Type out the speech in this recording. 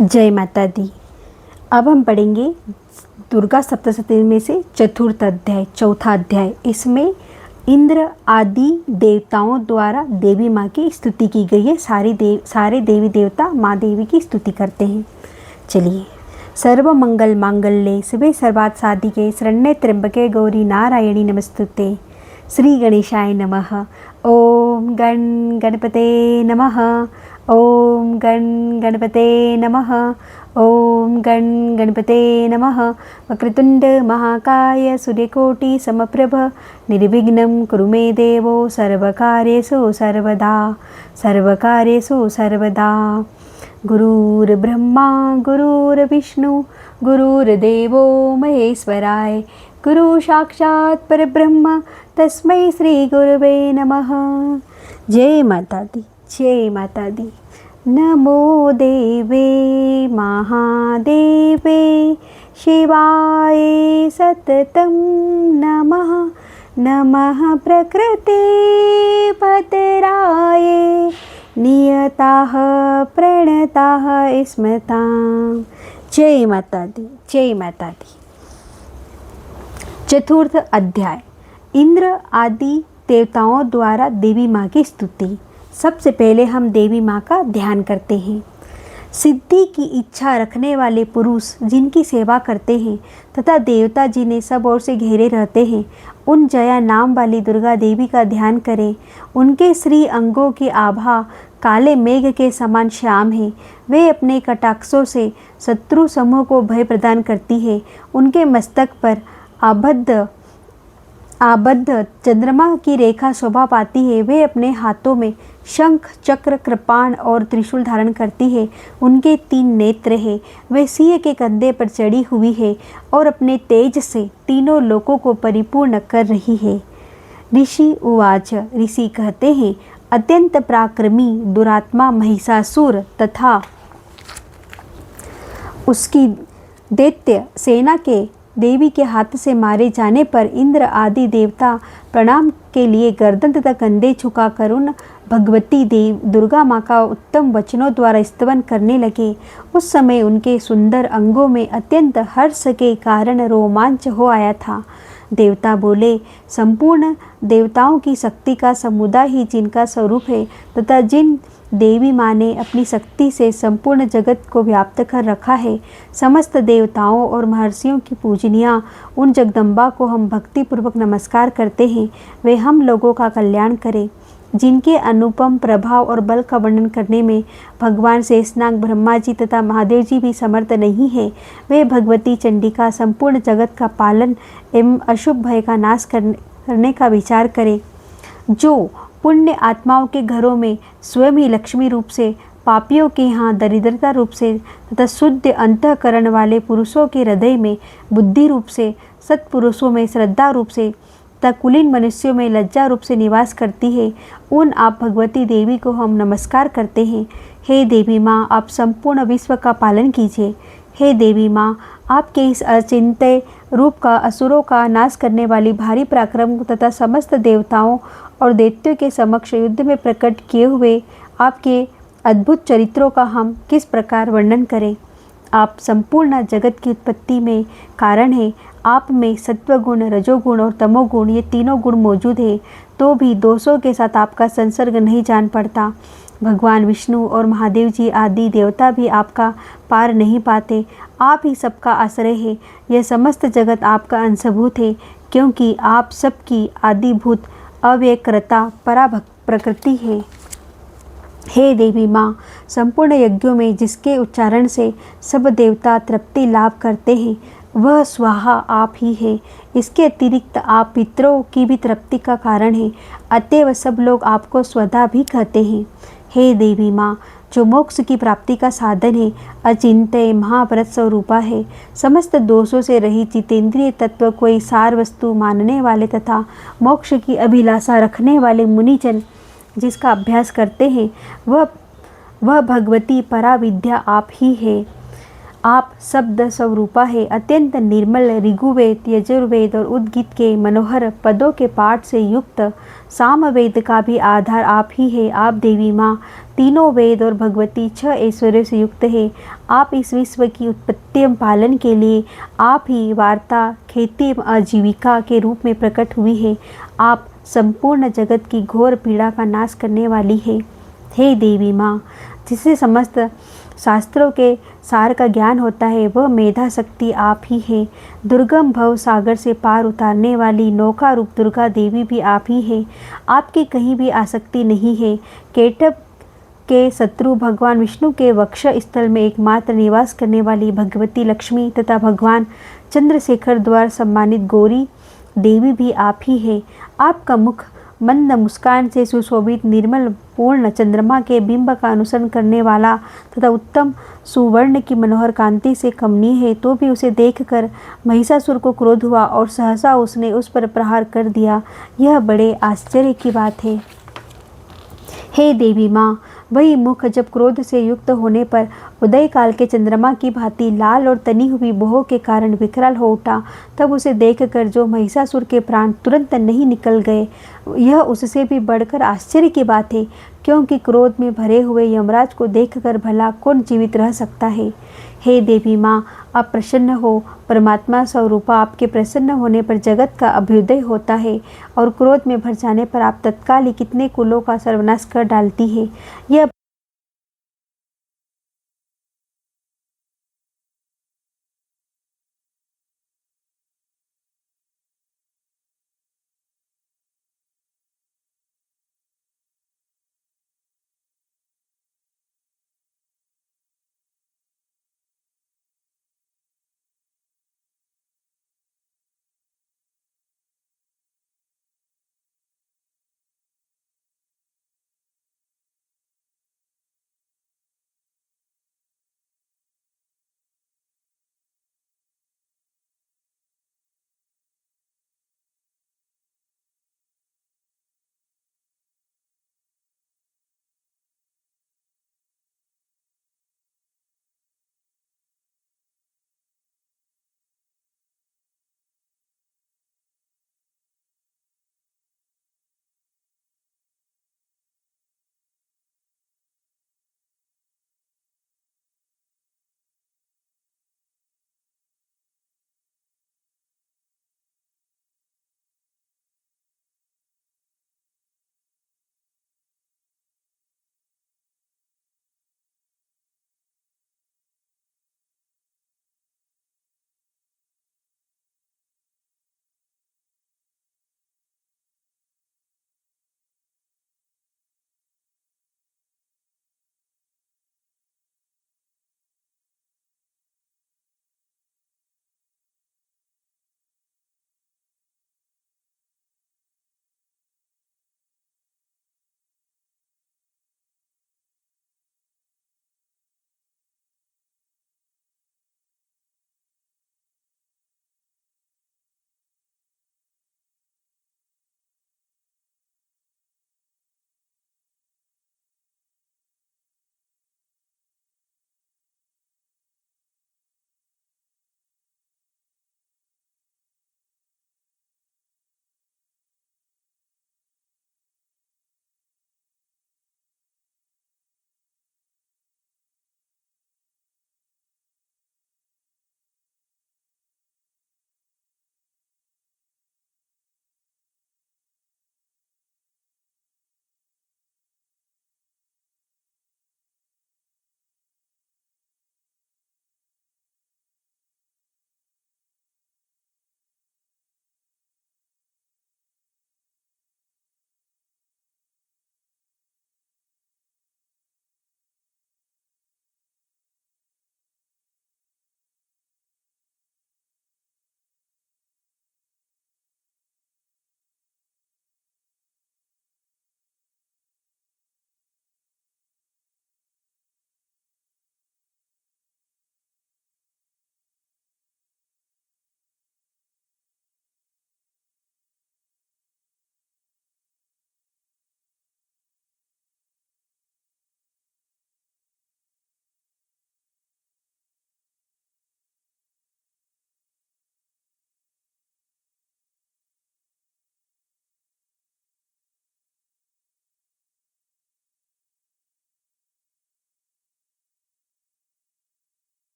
जय माता दी। अब हम पढ़ेंगे दुर्गा सप्तशती में से चतुर्थ अध्याय, चौथा अध्याय। इसमें इंद्र आदि देवताओं द्वारा देवी माँ की स्तुति की गई है। सारे देवी देवता माँ देवी की स्तुति करते हैं। चलिए। सर्व मंगल मांगल्ये शिवे सर्वार्थ साधिके शरण्ये त्र्यंबके गौरी नारायणी नमस्तुते। श्री गणेशाय नमः। ओम गण गणपते नमः। ओम गण गणपते नमः। ओम गण गणपते नमः। वक्रतुंड महाकाय सूर्यकोटि समप्रभ निर्विघ्नं कुरु मे देवो सर्वकार्येषु सर्वदा गुरुर्ब्रह्मा गुरुर्विष्णु गुरुर्देवो महेश्वराय गुरु साक्षात् परब्रह्म तस्मै श्री गुरुवे नमः। जय माता दी। जय माता दी। नमो देवे महादेवे शिवाय सततं नमः। नमः प्रकृते पतराय नियताः प्रणताः स्मृताम्। जय माता दी। जय माता दी। चतुर्थ अध्याय, इंद्र आदि देवताओं द्वारा देवी माँ की स्तुति। सबसे पहले हम देवी माँ का ध्यान करते हैं। सिद्धि की इच्छा रखने वाले पुरुष जिनकी सेवा करते हैं तथा देवता जिन्हें सब ओर से घेरे रहते हैं, उन जया नाम वाली दुर्गा देवी का ध्यान करें। उनके श्री अंगों की आभा काले मेघ के समान श्याम है। वे अपने कटाक्षों से शत्रु समूह को भय प्रदान करती है। उनके मस्तक पर आबद्ध चंद्रमा की रेखा शोभा पाती है। वे अपने हाथों में शंख चक्र कृपाण और त्रिशूल धारण करती है। उनके 3 नेत्र है। वे सिंह के कंधे पर चढ़ी हुई है और अपने तेज से तीनों लोकों को परिपूर्ण कर रही है। ऋषि उवाच। ऋषि कहते हैं, अत्यंत पराक्रमी दुरात्मा महिषासुर तथा उसकी दैत्य सेना के देवी के हाथ से मारे जाने पर इंद्र आदि देवता प्रणाम के लिए गर्दन तथा कंधे झुकाकर उन भगवती दुर्गा माँ का उत्तम वचनों द्वारा स्तवन करने लगे। उस समय उनके सुंदर अंगों में अत्यंत हर्ष के कारण रोमांच हो आया था। देवता बोले, संपूर्ण देवताओं की शक्ति का समुदाय ही जिनका स्वरूप है तथा जिन देवी माँ ने अपनी शक्ति से संपूर्ण जगत को व्याप्त कर रखा है, समस्त देवताओं और महर्षियों की पूजनिया उन जगदम्बा को हम भक्तिपूर्वक नमस्कार करते हैं। वे हम लोगों का कल्याण करें। जिनके अनुपम प्रभाव और बल का वर्णन करने में भगवान शेषनाग ब्रह्मा जी तथा महादेव जी भी समर्थ नहीं है, वे भगवती चंडिका संपूर्ण जगत का पालन एवं अशुभ भय का नाश करने का विचार करें। जो पुण्य आत्माओं के घरों में स्वयं ही लक्ष्मी रूप से, पापियों के यहाँ दरिद्रता रूप से तथा शुद्ध अंतःकरण वाले पुरुषों के हृदय में बुद्धि रूप से, सत्पुरुषों में श्रद्धा रूप से तथा कुलीन मनुष्यों में लज्जा रूप से निवास करती है, उन आप भगवती देवी को हम नमस्कार करते हैं। हे देवी माँ, आप संपूर्ण विश्व का पालन कीजिए। हे देवी माँ, आपके इस अचिंत्य रूप का असुरों का नाश करने वाली भारी पराक्रम तथा समस्त देवताओं और दैत्यों के समक्ष युद्ध में प्रकट किए हुए आपके अद्भुत चरित्रों का हम किस प्रकार वर्णन करें। आप संपूर्ण जगत की उत्पत्ति में कारण हैं। आप में सत्वगुण, रजोगुण और तमोगुण ये तीनों गुण मौजूद है, तो भी दोषों के साथ आपका संसर्ग नहीं जान पड़ता। भगवान विष्णु और महादेव जी आदि देवता भी आपका पार नहीं पाते। आप ही सबका आश्रय है। यह समस्त जगत आपका अंशभूत है, क्योंकि आप सबकी आदिभूत अव्ययकर्ता प्रकृति है। हे देवी माँ, संपूर्ण यज्ञों में जिसके उच्चारण से सब देवता तृप्ति लाभ करते हैं, वह स्वाहा आप ही है। इसके अतिरिक्त आप पितरों की भी तृप्ति का कारण है, अतएव सब लोग आपको स्वधा भी कहते हैं। हे देवी माँ, जो मोक्ष की प्राप्ति का साधन है, अचिंत्य महाव्रत स्वरूपा है, समस्त दोषों से रहित जितेंद्रिय तत्व कोई सार वस्तु मानने वाले तथा मोक्ष की अभिलाषा रखने वाले मुनिजन जिसका अभ्यास करते हैं, वह भगवती पराविद्या आप ही है। आप शब्द स्वरूपा है। अत्यंत निर्मल ऋग्वेद, यजुर्वेद और उद्गीत के मनोहर पदों के पाठ से युक्त सामवेद का भी आधार आप ही है। आप देवी माँ तीनों वेद और भगवती 6 ऐश्वर्यों से युक्त है। आप इस विश्व की उत्पत्ति एवं पालन के लिए आप ही वार्ता, खेती एवं आजीविका के रूप में प्रकट हुई है। आप संपूर्ण जगत की घोर पीड़ा का नाश करने वाली है। हे देवी माँ, जिसे समस्त शास्त्रों के सार का ज्ञान होता है, वह मेधा शक्ति आप ही है। दुर्गम भव सागर से पार उतारने वाली नौका रूप दुर्गा देवी भी आप ही है। आपकी कहीं भी आसक्ति नहीं है। केटव के शत्रु भगवान विष्णु के वक्ष स्थल में एकमात्र निवास करने वाली भगवती लक्ष्मी तथा भगवान चंद्रशेखर द्वारा सम्मानित गौरी देवी भी आप ही है। आपका मुख मंद मुस्कान से सुशोभित निर्मल पूर्ण चंद्रमा के बिंब का अनुसरण करने वाला तथा उत्तम सुवर्ण की मनोहर कांति से कमनीय है। तो भी उसे देखकर महिषासुर को क्रोध हुआ और सहसा उसने उस पर प्रहार कर दिया। यह बड़े आश्चर्य की बात है। हे देवी माँ, वही मुख जब क्रोध से युक्त होने पर उदय काल के चंद्रमा की भांति लाल और तनी हुई बोह के कारण विकराल हो उठा, तब उसे देखकर जो महिषासुर के प्राण तुरंत नहीं निकल गए, यह उससे भी बढ़कर आश्चर्य की बात है, क्योंकि क्रोध में भरे हुए यमराज को देखकर भला कौन जीवित रह सकता है। हे देवी माँ, आप प्रसन्न हो। परमात्मा स्वरूपा आपके प्रसन्न होने पर जगत का अभ्युदय होता है और क्रोध में भर जाने पर आप तत्काल ही कितने कुलों का सर्वनाश कर डालती है। यह